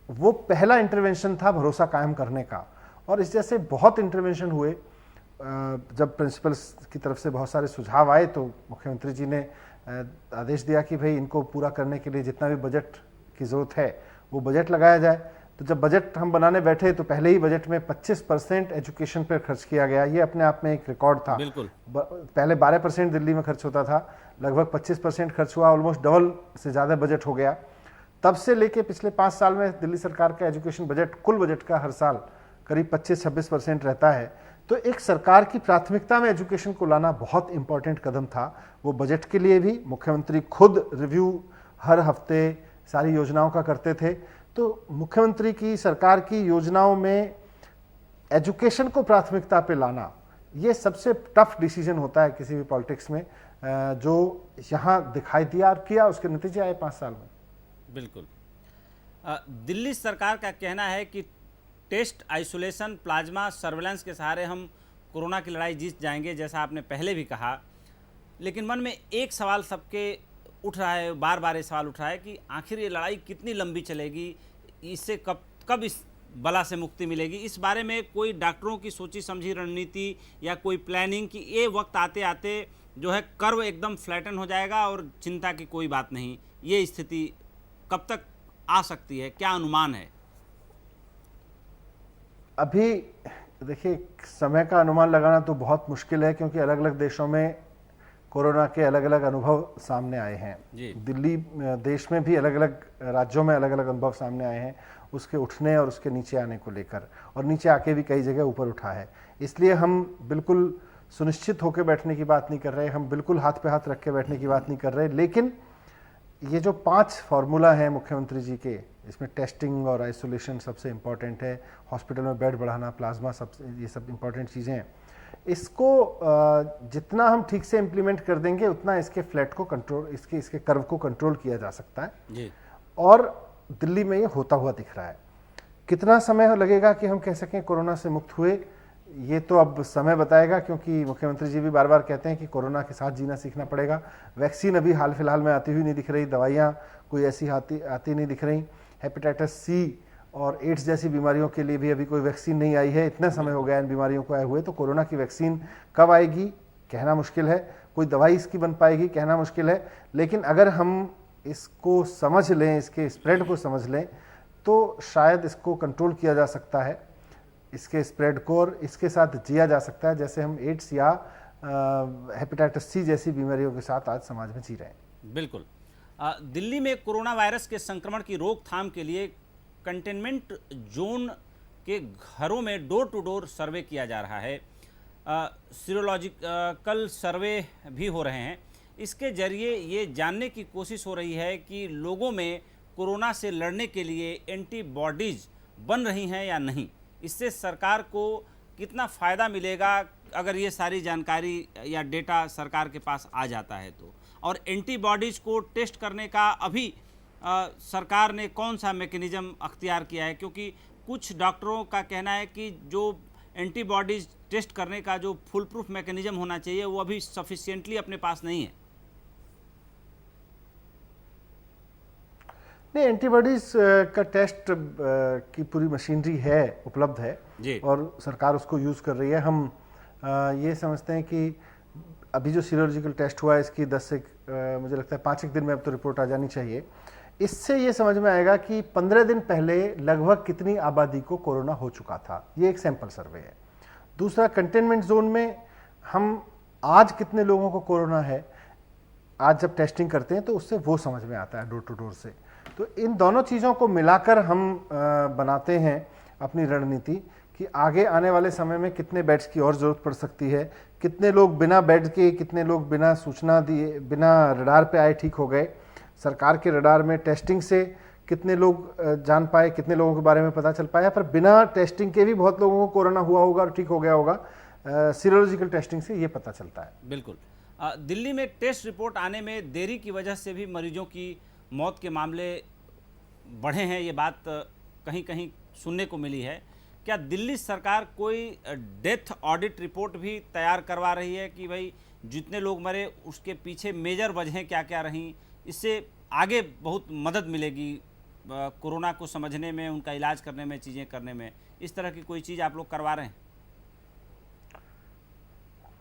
वो पहला इंटरवेंशन था भरोसा कायम करने का, और इस जैसे बहुत इंटरवेंशन हुए। जब प्रिंसिपल्स की तरफ से बहुत सारे सुझाव आए तो मुख्यमंत्री जी ने आदेश दिया कि भाई इनको पूरा करने के लिए जितना भी बजट की ज़रूरत है वो बजट लगाया जाए। तो जब बजट हम बनाने बैठे तो पहले ही बजट में 25% एजुकेशन पर खर्च किया गया। ये अपने आप में एक रिकॉर्ड था। बिल्कुल। पहले 12% दिल्ली में खर्च होता था, लगभग 25% खर्च हुआ, ऑलमोस्ट डबल से ज़्यादा बजट हो गया। तब से लेके पिछले 5 साल में दिल्ली सरकार का एजुकेशन बजट, कुल बजट का हर साल करीब 25-26% रहता है। तो एक सरकार की प्राथमिकता में एजुकेशन को लाना बहुत इंपॉर्टेंट कदम था। वो बजट के लिए भी मुख्यमंत्री खुद रिव्यू हर हफ्ते सारी योजनाओं का करते थे। तो मुख्यमंत्री की सरकार की योजनाओं में एजुकेशन को प्राथमिकता पे लाना ये सबसे टफ डिसीजन होता है किसी भी पॉलिटिक्स में, जो यहाँ दिखाई दिया और किया, उसके नतीजे आए 5 साल में। बिल्कुल। दिल्ली सरकार का कहना है कि टेस्ट, आइसोलेशन, प्लाज्मा सर्वेलेंस के सहारे हम कोरोना की लड़ाई जीत जाएंगे, जैसा आपने पहले भी कहा। लेकिन मन में एक सवाल सबके उठ रहा है, बार बार ये सवाल उठ रहा है कि आखिर ये लड़ाई कितनी लंबी चलेगी, इससे कब इस बला से मुक्ति मिलेगी। इस बारे में कोई डॉक्टरों की सोची समझी रणनीति या कोई प्लानिंग कि ये वक्त आते आते जो है कर्व एकदम फ्लैटन हो जाएगा और चिंता की कोई बात नहीं, ये स्थिति कब तक आ सकती है, क्या अनुमान है? अभी देखिए, समय का अनुमान लगाना तो बहुत मुश्किल है क्योंकि अलग अलग देशों में कोरोना के अलग अलग अनुभव सामने आए हैं। दिल्ली देश में भी अलग अलग राज्यों में अलग अलग अनुभव सामने आए हैं उसके उठने और उसके नीचे आने को लेकर, और नीचे आके भी कई जगह ऊपर उठा है। इसलिए हम बिल्कुल सुनिश्चित होकर बैठने की बात नहीं कर रहे, हम बिल्कुल हाथ पे हाथ रख के बैठने की बात नहीं कर रहे। लेकिन ये जो 5 फॉर्मूला हैं मुख्यमंत्री जी के, इसमें टेस्टिंग और आइसोलेशन सबसे इम्पॉर्टेंट है, हॉस्पिटल में बेड बढ़ाना, प्लाज्मा, सब ये सब इम्पॉर्टेंट चीज़ें हैं। इसको जितना हम ठीक से इम्प्लीमेंट कर देंगे उतना इसके फ्लैट को कंट्रोल, इसके कर्व को कंट्रोल किया जा सकता है जी। और दिल्ली में ये होता हुआ दिख रहा है। कितना समय लगेगा कि हम कह सकें कोरोना से मुक्त हुए, ये तो अब समय बताएगा, क्योंकि मुख्यमंत्री जी भी बार बार कहते हैं कि कोरोना के साथ जीना सीखना पड़ेगा। वैक्सीन अभी हाल फिलहाल में आती हुई नहीं दिख रही, दवाइयाँ कोई ऐसी आती नहीं दिख रही। हेपेटाइटिस सी और एड्स जैसी बीमारियों के लिए भी अभी कोई वैक्सीन नहीं आई है। इतना समय हो गया इन बीमारियों को आए हुए, तो कोरोना की वैक्सीन कब आएगी कहना मुश्किल है, कोई दवाई इसकी बन पाएगी कहना मुश्किल है। लेकिन अगर हम इसको समझ लें, इसके स्प्रेड को समझ लें, तो शायद इसको कंट्रोल किया जा सकता है, इसके स्प्रेड को, और इसके साथ जिया जा सकता है जैसे हम एड्स या हेपेटाइटिस सी जैसी बीमारियों के साथ आज समाज में जी रहे हैं। बिल्कुल। दिल्ली में कोरोना वायरस के संक्रमण की रोकथाम के लिए कंटेनमेंट जोन के घरों में डोर टू डोर सर्वे किया जा रहा है। सीरोलॉजिकल सर्वे भी हो रहे हैं। इसके जरिए ये जानने की कोशिश हो रही है कि लोगों में कोरोना से लड़ने के लिए एंटीबॉडीज बन रही हैं या नहीं। इससे सरकार को कितना फ़ायदा मिलेगा अगर ये सारी जानकारी या डेटा सरकार के पास आ जाता है तो। और एंटीबॉडीज़ को टेस्ट करने का अभी सरकार ने कौन सा मैकेनिज़्म अख्तियार किया है, क्योंकि कुछ डॉक्टरों का कहना है कि जो एंटीबॉडीज़ टेस्ट करने का जो फुल प्रूफ मैकेनिज़्म होना चाहिए वो अभी सफिशिएंटली अपने पास नहीं है। नहीं, एंटीबॉडीज का टेस्ट की पूरी मशीनरी है, उपलब्ध है जी। और सरकार उसको यूज़ कर रही है। हम ये समझते हैं कि अभी जो सीरोलॉजिकल टेस्ट हुआ है इसकी 10 से मुझे लगता है 5 एक दिन में अब तो रिपोर्ट आ जानी चाहिए। इससे ये समझ में आएगा कि 15 दिन पहले लगभग कितनी आबादी को कोरोना हो चुका था। ये एक सैंपल सर्वे है। दूसरा, कंटेनमेंट जोन में हम आज कितने लोगों को कोरोना है, आज जब टेस्टिंग करते हैं तो उससे वो समझ में आता है डोर टू डोर से। तो इन दोनों चीज़ों को मिलाकर हम बनाते हैं अपनी रणनीति कि आगे आने वाले समय में कितने बेड्स की और ज़रूरत पड़ सकती है, कितने लोग बिना बेड के, कितने लोग बिना सूचना दिए, बिना रडार पे आए ठीक हो गए, सरकार के रडार में टेस्टिंग से कितने लोग जान पाए, कितने लोगों के बारे में पता चल पाया, पर बिना टेस्टिंग के भी बहुत लोगों को कोरोना हुआ होगा और ठीक हो गया होगा। सीरोलॉजिकल टेस्टिंग से ये पता चलता है। बिल्कुल। दिल्ली में टेस्ट रिपोर्ट आने में देरी की वजह से भी मरीजों की मौत के मामले बढ़े हैं, ये बात कहीं कहीं सुनने को मिली है। क्या दिल्ली सरकार कोई डेथ ऑडिट रिपोर्ट भी तैयार करवा रही है कि भाई जितने लोग मरे उसके पीछे मेजर वजहें क्या क्या रहीं, इससे आगे बहुत मदद मिलेगी कोरोना को समझने में, उनका इलाज करने में, चीज़ें करने में? इस तरह की कोई चीज़ आप लोग करवा रहे हैं?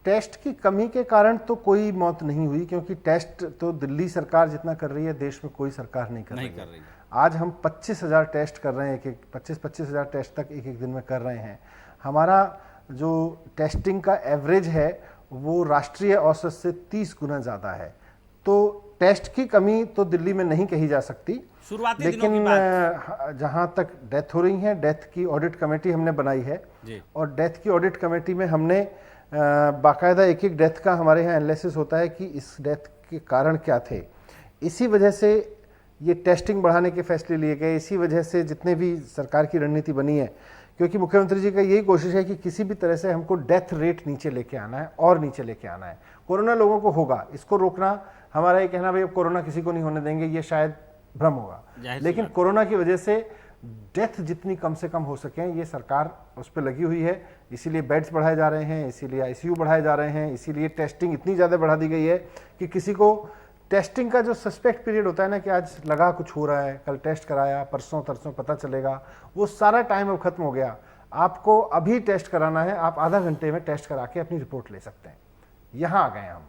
टेस्ट की कमी के कारण तो कोई मौत नहीं हुई, क्योंकि टेस्ट तो दिल्ली सरकार जितना कर रही है देश में कोई सरकार नहीं कर रही है। आज हम 25,000 टेस्ट कर रहे हैं, 25,000 टेस्ट तक एक दिन में कर रहे हैं। हमारा जो टेस्टिंग का एवरेज है वो राष्ट्रीय औसत से 30 गुना ज़्यादा है। तो टेस्ट की कमी तो दिल्ली में नहीं कही जा सकती। शुरुआती लेकिन जहाँ तक डेथ हो रही है, डेथ की ऑडिट कमेटी हमने बनाई है और डेथ की ऑडिट कमेटी में हमने बाकायदा एक एक डेथ का हमारे यहाँ एनालिसिस होता है कि इस डेथ के कारण क्या थे। इसी वजह से ये टेस्टिंग बढ़ाने के फैसले लिए गए, इसी वजह से जितने भी सरकार की रणनीति बनी है, क्योंकि मुख्यमंत्री जी का यही कोशिश है कि किसी भी तरह से हमको डेथ रेट नीचे लेके आना है और नीचे लेके आना है। कोरोना लोगों को होगा, इसको रोकना, हमारा ये कहना भाई अब कोरोना किसी को नहीं होने देंगे, ये शायद भ्रम होगा। लेकिन कोरोना की वजह से डेथ जितनी कम से कम हो सके ये सरकार उस पर लगी हुई है। इसीलिए बेड्स बढ़ाए जा रहे हैं, इसीलिए आईसीयू बढ़ाए जा रहे हैं, इसीलिए टेस्टिंग इतनी ज़्यादा बढ़ा दी गई है कि किसी को टेस्टिंग का जो सस्पेक्ट पीरियड होता है ना कि आज लगा कुछ हो रहा है, कल टेस्ट कराया, परसों तरसों पता चलेगा, वो सारा टाइम अब खत्म हो गया। आपको अभी टेस्ट कराना है, आप आधा घंटे में टेस्ट करा के अपनी रिपोर्ट ले सकते हैं। यहाँ आ गए हम।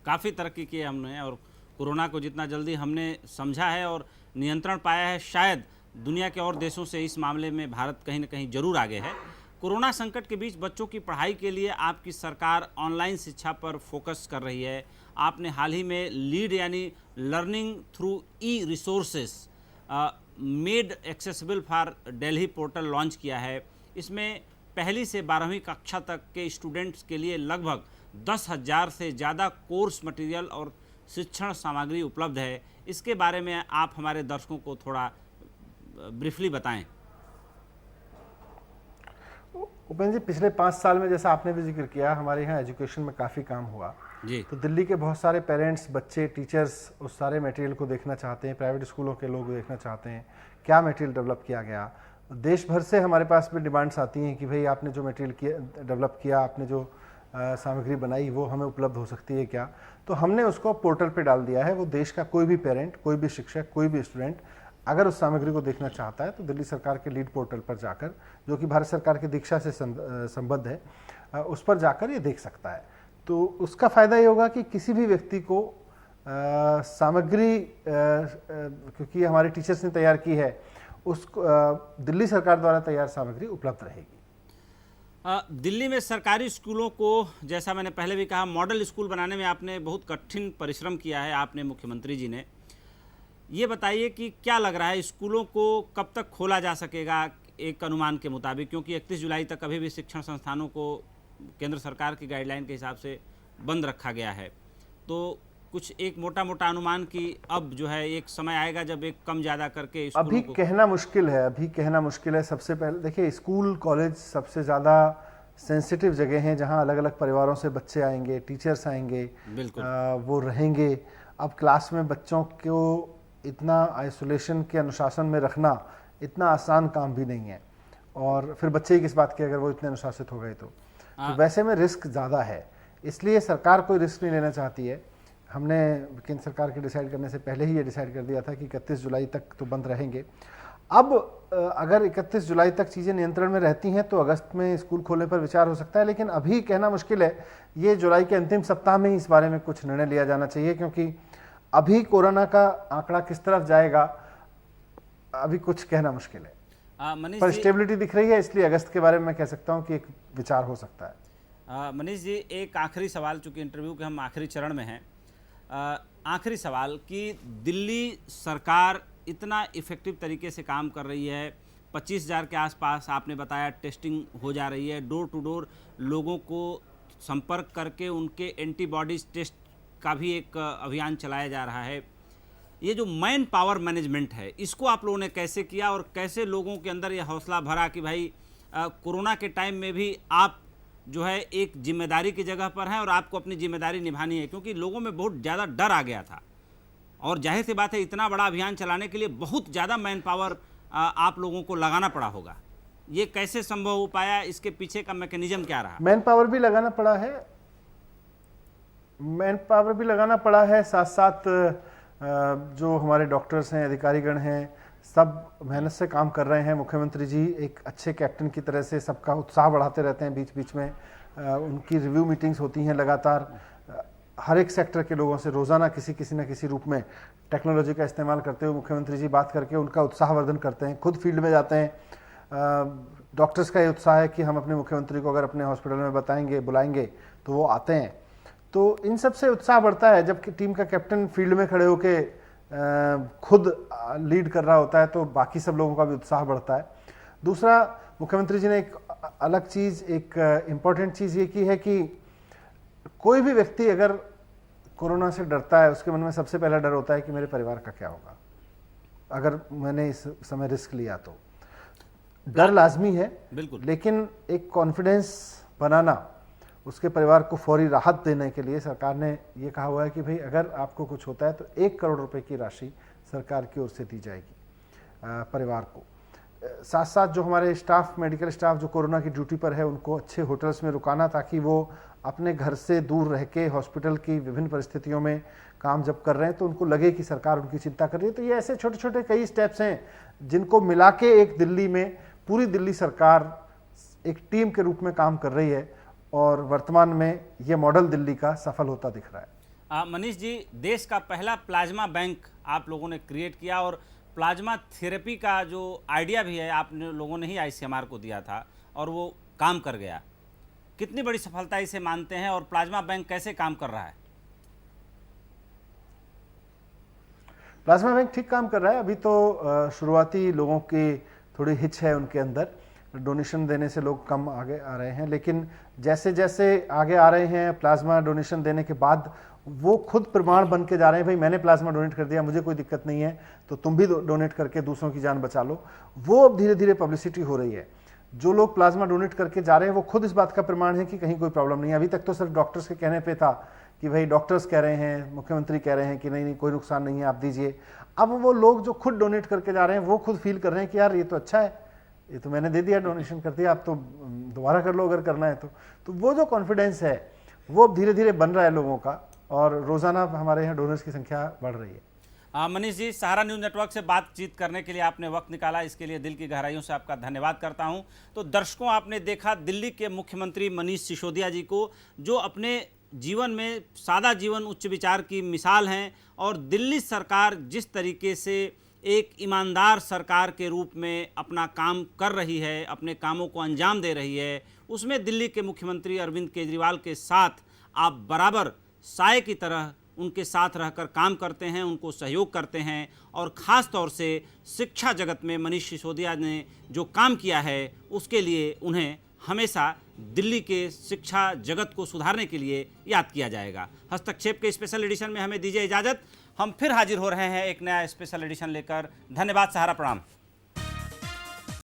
काफ़ी तरक्की की हमने और कोरोना को जितना जल्दी हमने समझा है और नियंत्रण पाया है, शायद दुनिया के और देशों से इस मामले में भारत कहीं ना कहीं जरूर आगे है। कोरोना संकट के बीच बच्चों की पढ़ाई के लिए आपकी सरकार ऑनलाइन शिक्षा पर फोकस कर रही है। आपने हाल ही में लीड यानी learning through E resources made accessible for Delhi portal launch किया है। इसमें पहली से 12वीं कक्षा तक के स्टूडेंट्स के लिए लगभग 10,000 से ज़्यादा कोर्स मटेरियल और शिक्षण सामग्री उपलब्ध है। इसके बारे में आप हमारे दर्शकों को थोड़ा ब्रीफली बताएं। उपेंद्र जी, पिछले 5 साल में जैसा आपने भी जिक्र किया, हमारे यहाँ एजुकेशन में काफ़ी काम हुआ। जी तो दिल्ली के बहुत सारे पेरेंट्स, बच्चे, टीचर्स उस सारे मटेरियल को देखना चाहते हैं, प्राइवेट स्कूलों के लोग देखना चाहते हैं क्या मटेरियल डेवलप किया गया। देश भर से हमारे पास भी डिमांड्स आती हैं कि भाई आपने जो मटेरियल किया, डेवलप किया, आपने जो सामग्री बनाई वो हमें उपलब्ध हो सकती है क्या। तो हमने उसको पोर्टल पे डाल दिया है। वो देश का कोई भी पेरेंट, कोई भी शिक्षक, कोई भी स्टूडेंट अगर उस सामग्री को देखना चाहता है तो दिल्ली सरकार के लीड पोर्टल पर जाकर, जो कि भारत सरकार की दीक्षा से संबद्ध है, उस पर जाकर ये देख सकता है। तो उसका फ़ायदा ये होगा कि किसी भी व्यक्ति को सामग्री, क्योंकि हमारे टीचर्स ने तैयार की है, उसको दिल्ली सरकार द्वारा तैयार सामग्री उपलब्ध रहेगी। दिल्ली में सरकारी स्कूलों को, जैसा मैंने पहले भी कहा, मॉडल स्कूल बनाने में आपने बहुत कठिन परिश्रम किया है, आपने, मुख्यमंत्री जी ने। ये बताइए कि क्या लग रहा है, स्कूलों को कब तक खोला जा सकेगा एक अनुमान के मुताबिक, क्योंकि 31 जुलाई तक अभी भी शिक्षण संस्थानों को केंद्र सरकार की गाइडलाइन के हिसाब से बंद रखा गया है। तो कुछ एक मोटा मोटा अनुमान कि अब जो है एक समय आएगा जब एक कम ज़्यादा करके अभी कहना मुश्किल है, अभी कहना मुश्किल है। सबसे पहले देखिए, स्कूल कॉलेज सबसे ज़्यादा सेंसिटिव जगह हैं जहां अलग अलग परिवारों से बच्चे आएंगे, टीचर्स आएंगे, बिल्कुल वो रहेंगे। अब क्लास में बच्चों को इतना आइसोलेशन के अनुशासन में रखना इतना आसान काम भी नहीं है, और फिर बच्चे ही किस बात के अगर वो इतने अनुशासित हो गए तो वैसे में रिस्क ज़्यादा है। इसलिए सरकार कोई रिस्क नहीं लेना चाहती है। हमने केंद्र सरकार के डिसाइड करने से पहले ही ये डिसाइड कर दिया था कि 31 जुलाई तक तो बंद रहेंगे। अब अगर 31 जुलाई तक चीज़ें नियंत्रण में रहती हैं तो अगस्त में स्कूल खोलने पर विचार हो सकता है, लेकिन अभी कहना मुश्किल है। ये जुलाई के अंतिम सप्ताह में ही इस बारे में कुछ निर्णय लिया जाना चाहिए, क्योंकि अभी कोरोना का आंकड़ा किस तरफ जाएगा अभी कुछ कहना मुश्किल है। पर स्टेबिलिटी दिख रही है, इसलिए अगस्त के बारे में मैं कह सकता हूं कि एक विचार हो सकता है। मनीष जी, एक आखिरी सवाल, चूंकि इंटरव्यू के हम आखिरी चरण में हैं, आखिरी सवाल कि दिल्ली सरकार इतना इफेक्टिव तरीके से काम कर रही है, 25,000 के आसपास आपने बताया टेस्टिंग हो जा रही है, डोर टू डोर लोगों को संपर्क करके उनके एंटीबॉडीज टेस्ट का भी एक अभियान चलाया जा रहा है। ये जो मैन पावर मैनेजमेंट है, इसको आप लोगों ने कैसे किया और कैसे लोगों के अंदर ये हौसला भरा कि भाई कोरोना के टाइम में भी आप जो है एक जिम्मेदारी की जगह पर हैं और आपको अपनी जिम्मेदारी निभानी है, क्योंकि लोगों में बहुत ज़्यादा डर आ गया था और जाहिर सी बात है इतना बड़ा अभियान चलाने के लिए बहुत ज़्यादा मैन पावर आप लोगों को लगाना पड़ा होगा। ये कैसे संभव हो पाया, इसके पीछे का मैकेनिज्म क्या रहा? मैन पावर भी लगाना पड़ा है, मैन पावर भी लगाना पड़ा है, साथ साथ जो हमारे डॉक्टर्स हैं, अधिकारीगण हैं, सब मेहनत से काम कर रहे हैं। मुख्यमंत्री जी एक अच्छे कैप्टन की तरह से सबका उत्साह बढ़ाते रहते हैं। बीच बीच में उनकी रिव्यू मीटिंग्स होती हैं लगातार। हर एक सेक्टर के लोगों से रोज़ाना किसी न किसी रूप में टेक्नोलॉजी का इस्तेमाल करते हुए मुख्यमंत्री जी बात करके उनका उत्साहवर्धन करते हैं। खुद फील्ड में जाते हैं। डॉक्टर्स का ये उत्साह है कि हम अपने मुख्यमंत्री को अगर अपने हॉस्पिटल में बताएंगे, बुलाएंगे तो वो आते हैं। तो इन सब से उत्साह बढ़ता है। जब टीम का कैप्टन फील्ड में खड़े होके खुद लीड कर रहा होता है तो बाकी सब लोगों का भी उत्साह बढ़ता है। दूसरा, मुख्यमंत्री जी ने एक अलग चीज़, एक इम्पॉर्टेंट चीज़ ये की है कि कोई भी व्यक्ति अगर कोरोना से डरता है, उसके मन में सबसे पहला डर होता है कि मेरे परिवार का क्या होगा अगर मैंने इस समय रिस्क लिया तो। डर लाजमी है बिल्कुल, लेकिन एक कॉन्फिडेंस बनाना, उसके परिवार को फौरी राहत देने के लिए सरकार ने ये कहा हुआ है कि भाई अगर आपको कुछ होता है तो 1 करोड़ रुपए की राशि सरकार की ओर से दी जाएगी परिवार को। साथ साथ जो हमारे स्टाफ, मेडिकल स्टाफ जो कोरोना की ड्यूटी पर है, उनको अच्छे होटल्स में रुकाना, ताकि वो अपने घर से दूर रह के हॉस्पिटल की विभिन्न परिस्थितियों में काम जब कर रहे हैं तो उनको लगे कि सरकार उनकी चिंता कर रही है। तो ये ऐसे छोटे छोटे कई स्टेप्स हैं जिनको मिला के एक दिल्ली में पूरी दिल्ली सरकार एक टीम के रूप में काम कर रही है और वर्तमान में ये मॉडल दिल्ली का सफल होता दिख रहा है। मनीष जी, देश का पहला प्लाज्मा बैंक आप लोगों ने क्रिएट किया और प्लाज्मा थेरेपी का जो आइडिया भी है आप लोगों ने ही ICMR को दिया था और वो काम कर गया। कितनी बड़ी सफलता इसे मानते हैं और प्लाज्मा बैंक कैसे काम कर रहा है? प्लाज्मा बैंक ठीक काम कर रहा है। अभी तो शुरुआती लोगों की थोड़ी हिच है उनके अंदर, डोनेशन देने से लोग कम आगे आ रहे हैं, लेकिन जैसे जैसे आगे आ रहे हैं प्लाज्मा डोनेशन देने के बाद वो खुद प्रमाण बन के जा रहे हैं, भाई मैंने प्लाज्मा डोनेट कर दिया, मुझे कोई दिक्कत नहीं है, तो तुम भी डोनेट करके दूसरों की जान बचा लो। वो अब धीरे धीरे पब्लिसिटी हो रही है। जो लोग प्लाज्मा डोनेट करके जा रहे हैं वो खुद इस बात का प्रमाण है कि कहीं कोई प्रॉब्लम नहीं है। अभी तक तो सिर्फ डॉक्टर्स के कहने पे था कि भाई डॉक्टर्स कह रहे हैं, मुख्यमंत्री कह रहे हैं कि नहीं नहीं कोई नुकसान नहीं है, आप दीजिए। अब वो लोग जो खुद डोनेट करके जा रहे हैं वो खुद फील कर रहे हैं कि यार ये तो अच्छा है, ये तो मैंने दे दिया, डोनेशन कर दिया, आप तो दोबारा कर लो अगर करना है तो वो जो कॉन्फिडेंस है वो अब धीरे धीरे बन रहा है लोगों का, और रोजाना हमारे यहाँ डोनर्स की संख्या बढ़ रही है। मनीष जी, सहारा न्यूज़ नेटवर्क से बातचीत करने के लिए आपने वक्त निकाला, इसके लिए दिल की गहराइयों से आपका धन्यवाद करता हूं। तो दर्शकों, आपने देखा दिल्ली के मुख्यमंत्री मनीष सिसोदिया जी को, जो अपने जीवन में सादा जीवन उच्च विचार की मिसाल हैं, और दिल्ली सरकार जिस तरीके से एक ईमानदार सरकार के रूप में अपना काम कर रही है, अपने कामों को अंजाम दे रही है, उसमें दिल्ली के मुख्यमंत्री अरविंद केजरीवाल के साथ आप बराबर साए की तरह उनके साथ रहकर काम करते हैं, उनको सहयोग करते हैं। और ख़ास तौर से शिक्षा जगत में मनीष सिसोदिया ने जो काम किया है उसके लिए उन्हें हमेशा दिल्ली के शिक्षा जगत को सुधारने के लिए याद किया जाएगा। हस्तक्षेप के स्पेशल एडिशन में हमें दीजिए इजाज़त। हम फिर हाजिर हो रहे हैं एक नया स्पेशल एडिशन लेकर। धन्यवाद, सहारा, प्रणाम।